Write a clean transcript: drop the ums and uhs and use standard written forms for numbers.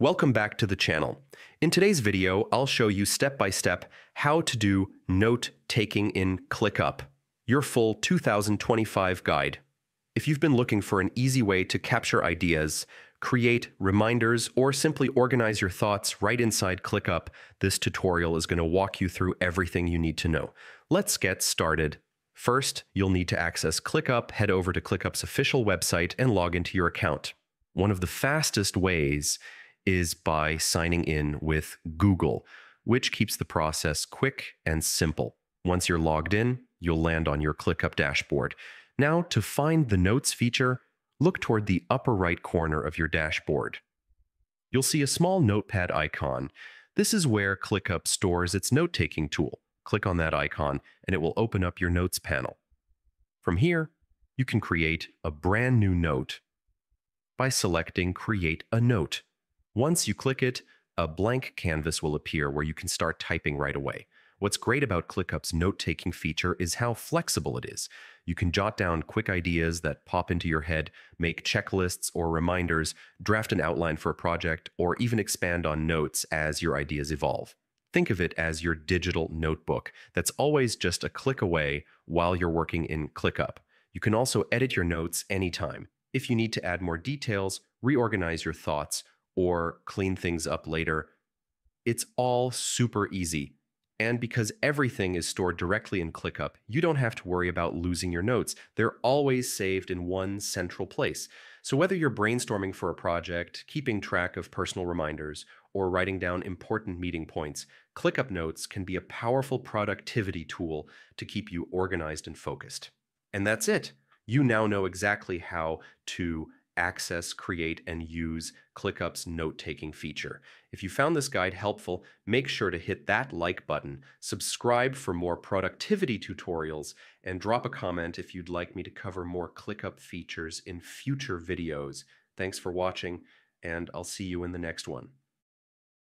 Welcome back to the channel. In today's video, I'll show you step-by-step how to do note-taking in ClickUp, your full 2025 guide. If you've been looking for an easy way to capture ideas, create reminders, or simply organize your thoughts right inside ClickUp, this tutorial is going to walk you through everything you need to know. Let's get started. First, you'll need to access ClickUp, head over to ClickUp's official website, and log into your account. One of the fastest ways is by signing in with Google, which keeps the process quick and simple. Once you're logged in, you'll land on your ClickUp dashboard. Now, to find the Notes feature, look toward the upper right corner of your dashboard. You'll see a small notepad icon. This is where ClickUp stores its note-taking tool. Click on that icon, and it will open up your Notes panel. From here, you can create a brand new note by selecting Create a Note. Once you click it, a blank canvas will appear where you can start typing right away. What's great about ClickUp's note-taking feature is how flexible it is. You can jot down quick ideas that pop into your head, make checklists or reminders, draft an outline for a project, or even expand on notes as your ideas evolve. Think of it as your digital notebook that's always just a click away while you're working in ClickUp. You can also edit your notes anytime. If you need to add more details, reorganize your thoughts, or clean things up later, it's all super easy. And because everything is stored directly in ClickUp, you don't have to worry about losing your notes. They're always saved in one central place. So whether you're brainstorming for a project, keeping track of personal reminders, or writing down important meeting points, ClickUp Notes can be a powerful productivity tool to keep you organized and focused. And that's it. You now know exactly how to access, create, and use ClickUp's note-taking feature. If you found this guide helpful, make sure to hit that like button, subscribe for more productivity tutorials, and drop a comment if you'd like me to cover more ClickUp features in future videos. Thanks for watching, and I'll see you in the next one.